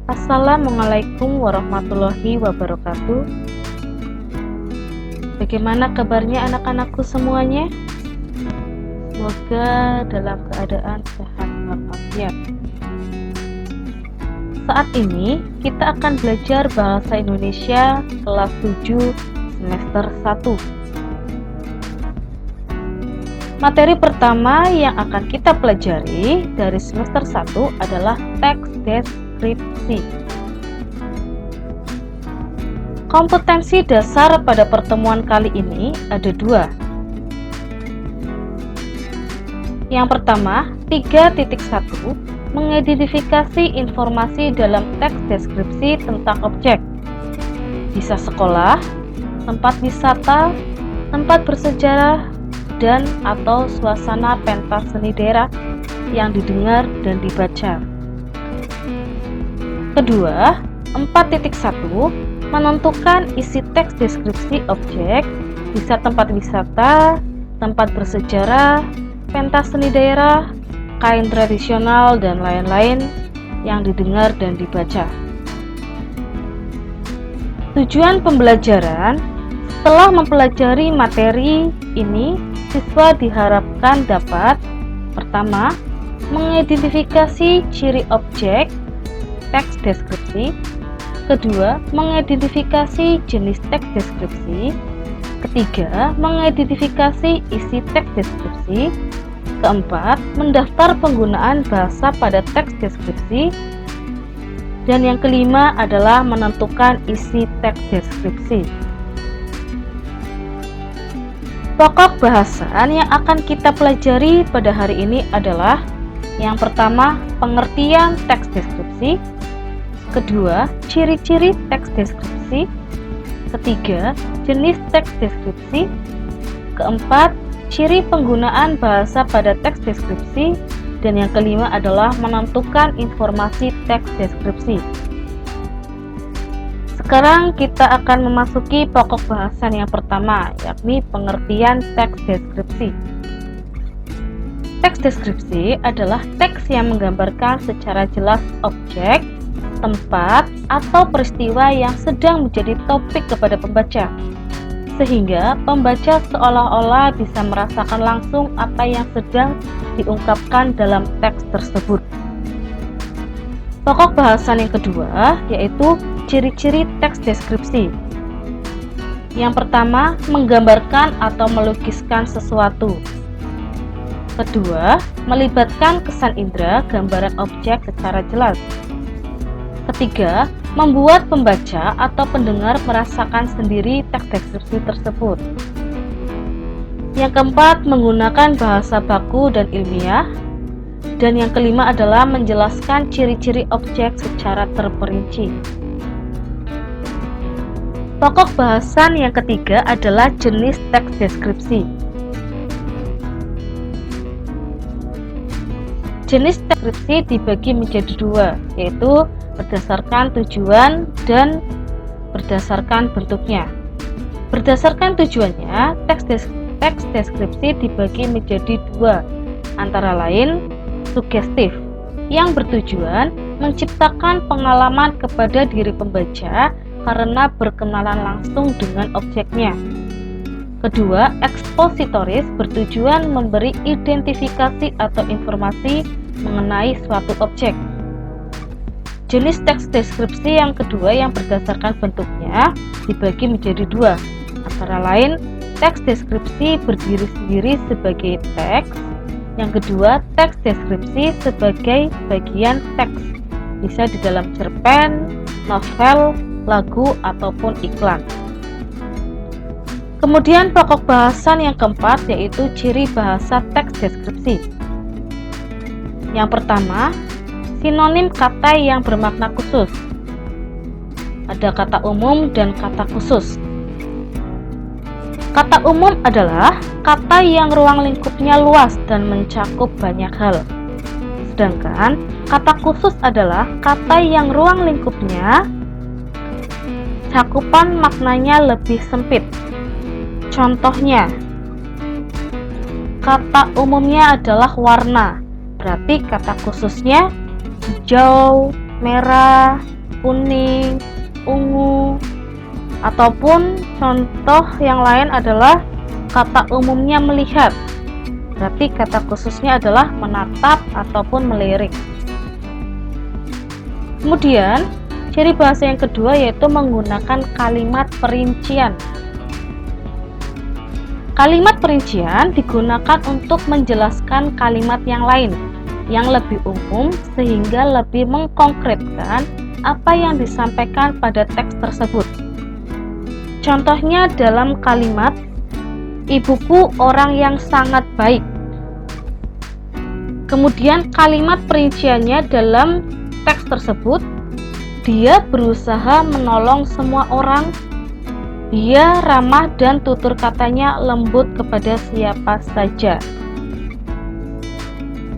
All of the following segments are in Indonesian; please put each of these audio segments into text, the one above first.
Assalamualaikum warahmatullahi wabarakatuh. Bagaimana kabarnya anak-anakku semuanya? Semoga dalam keadaan sehat walafiat. Saat ini kita akan belajar bahasa Indonesia kelas 7 semester 1. Materi pertama yang akan kita pelajari dari semester 1 adalah teks deskripsi. Kompetensi dasar pada pertemuan kali ini ada dua. Yang pertama, 3.1 mengidentifikasi informasi dalam teks deskripsi tentang objek. Bisa sekolah, tempat wisata, tempat bersejarah, dan atau suasana pentas seni daerah yang didengar dan dibaca. Kedua, 4.1 menentukan isi teks deskripsi objek, bisa tempat wisata, tempat bersejarah, pentas seni daerah, kain tradisional, dan lain-lain yang didengar dan dibaca. Tujuan pembelajaran: setelah mempelajari materi ini, siswa diharapkan dapat: pertama, mengidentifikasi ciri objek teks deskripsi. Kedua, mengidentifikasi jenis teks deskripsi. Ketiga, mengidentifikasi isi teks deskripsi. Keempat, mendaftar penggunaan bahasa pada teks deskripsi. Dan yang kelima adalah menentukan isi teks deskripsi. Pokok bahasan yang akan kita pelajari pada hari ini adalah: yang pertama, pengertian teks deskripsi. Kedua, ciri-ciri teks deskripsi. Ketiga, jenis teks deskripsi. Keempat, ciri penggunaan bahasa pada teks deskripsi. Dan yang kelima adalah menentukan informasi teks deskripsi. Sekarang kita akan memasuki pokok bahasan yang pertama, yakni pengertian teks deskripsi. Teks deskripsi adalah teks yang menggambarkan secara jelas objek, tempat, atau peristiwa yang sedang menjadi topik kepada pembaca, sehingga pembaca seolah-olah bisa merasakan langsung apa yang sedang diungkapkan dalam teks tersebut. Pokok bahasan yang kedua yaitu ciri-ciri teks deskripsi. Yang pertama, menggambarkan atau melukiskan sesuatu. Kedua, melibatkan kesan indera gambaran objek secara jelas. Ketiga, membuat pembaca atau pendengar merasakan sendiri teks deskripsi tersebut. Yang keempat, menggunakan bahasa baku dan ilmiah. Dan yang kelima adalah menjelaskan ciri-ciri objek secara terperinci. Pokok bahasan yang ketiga adalah jenis teks deskripsi. Jenis teks deskripsi dibagi menjadi dua, yaitu berdasarkan tujuan dan berdasarkan bentuknya. Berdasarkan tujuannya, teks deskripsi dibagi menjadi dua, antara lain sugestif, yang bertujuan menciptakan pengalaman kepada diri pembaca karena berkenalan langsung dengan objeknya. Kedua, ekspositoris, bertujuan memberi identifikasi atau informasi mengenai suatu objek. Jenis teks deskripsi yang kedua yang berdasarkan bentuknya dibagi menjadi dua, antara lain teks deskripsi berdiri sendiri sebagai teks. Yang kedua, teks deskripsi sebagai bagian teks, bisa di dalam cerpen, novel, lagu, ataupun iklan. Kemudian pokok bahasan yang keempat yaitu ciri bahasa teks deskripsi. Yang pertama, sinonim kata yang bermakna khusus. Ada kata umum dan kata khusus. Kata umum adalah kata yang ruang lingkupnya luas dan mencakup banyak hal. Sedangkan kata khusus adalah kata yang ruang lingkupnya cakupan maknanya lebih sempit. Contohnya, kata umumnya adalah warna, berarti kata khususnya hijau, merah, kuning, ungu, ataupun contoh yang lain adalah kata umumnya melihat. Berarti kata khususnya adalah menatap ataupun melirik. Kemudian, ciri bahasa yang kedua yaitu menggunakan kalimat perincian. Kalimat perincian digunakan untuk menjelaskan kalimat yang lain yang lebih umum sehingga lebih mengkonkretkan apa yang disampaikan pada teks tersebut. Contohnya dalam kalimat ibuku orang yang sangat baik. Kemudian kalimat perinciannya dalam teks tersebut, dia berusaha menolong semua orang, dia ramah dan tutur katanya lembut kepada siapa saja.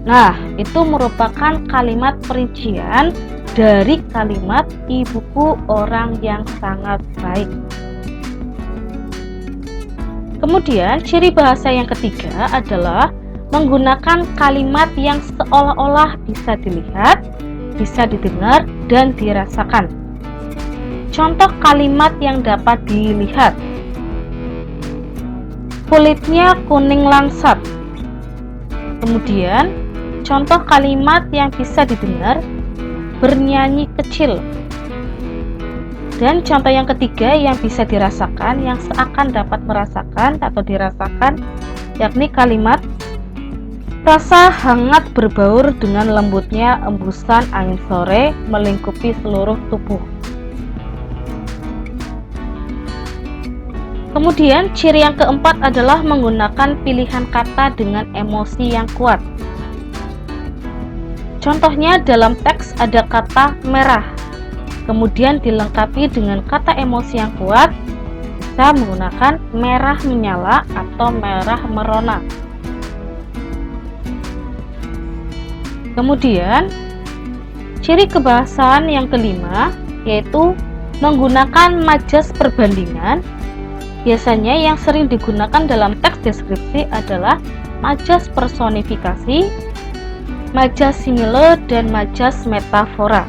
Nah, itu merupakan kalimat perincian dari kalimat ibuku orang yang sangat baik. Kemudian, ciri bahasa yang ketiga adalah menggunakan kalimat yang seolah-olah bisa dilihat, bisa didengar, dan dirasakan. Contoh kalimat yang dapat dilihat. Kulitnya kuning langsat. Kemudian, contoh kalimat yang bisa didengar, bernyanyi kecil. Dan contoh yang ketiga yang bisa dirasakan, yang seakan dapat merasakan atau dirasakan, yakni kalimat rasa hangat berbaur dengan lembutnya embusan angin sore melingkupi seluruh tubuh. Kemudian ciri yang keempat adalah menggunakan pilihan kata dengan emosi yang kuat. Contohnya dalam teks ada kata merah, kemudian dilengkapi dengan kata emosi yang kuat, bisa menggunakan merah menyala atau merah merona. Kemudian, ciri kebahasaan yang kelima yaitu menggunakan majas perbandingan. Biasanya yang sering digunakan dalam teks deskripsi adalah majas personifikasi, majas simile, dan majas metafora.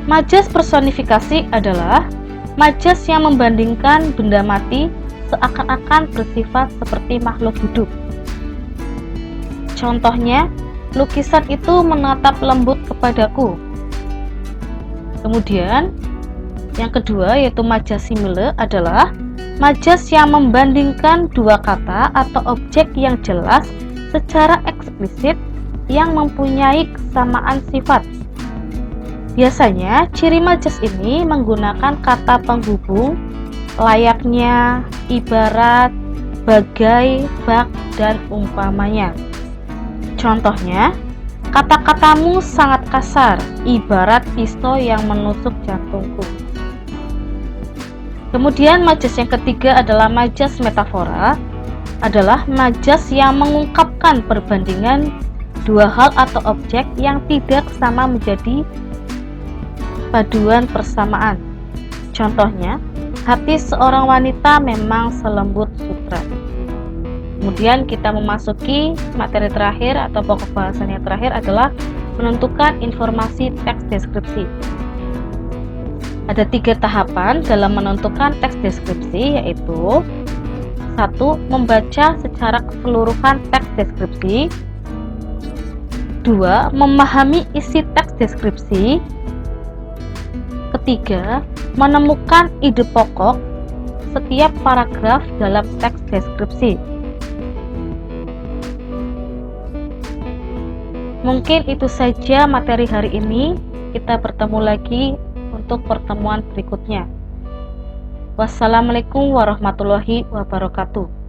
Majas personifikasi adalah majas yang membandingkan benda mati seakan-akan bersifat seperti makhluk hidup. Contohnya, lukisan itu menatap lembut kepadaku. Kemudian, yang kedua yaitu majas simile adalah majas yang membandingkan dua kata atau objek yang jelas secara eksplisit yang mempunyai kesamaan sifat. Biasanya, ciri majas ini menggunakan kata penghubung layaknya, ibarat, bagai, bak, dan umpamanya. Contohnya, kata-katamu sangat kasar, ibarat pisau yang menusuk jantungku. Kemudian majas yang ketiga adalah majas metafora, adalah majas yang mengungkapkan perbandingan dua hal atau objek yang tidak sama menjadi paduan persamaan. Contohnya, hati seorang wanita memang selembut sutra. Kemudian kita memasuki materi terakhir atau pokok bahasan yang terakhir adalah menentukan informasi teks deskripsi. Ada 3 tahapan dalam menentukan teks deskripsi, yaitu 1. Membaca secara keseluruhan teks deskripsi. 2. Memahami isi teks deskripsi. Ketiga, menemukan ide pokok setiap paragraf dalam teks deskripsi. Mungkin itu saja materi hari ini. Kita bertemu lagi untuk pertemuan berikutnya. Wassalamualaikum warahmatullahi wabarakatuh.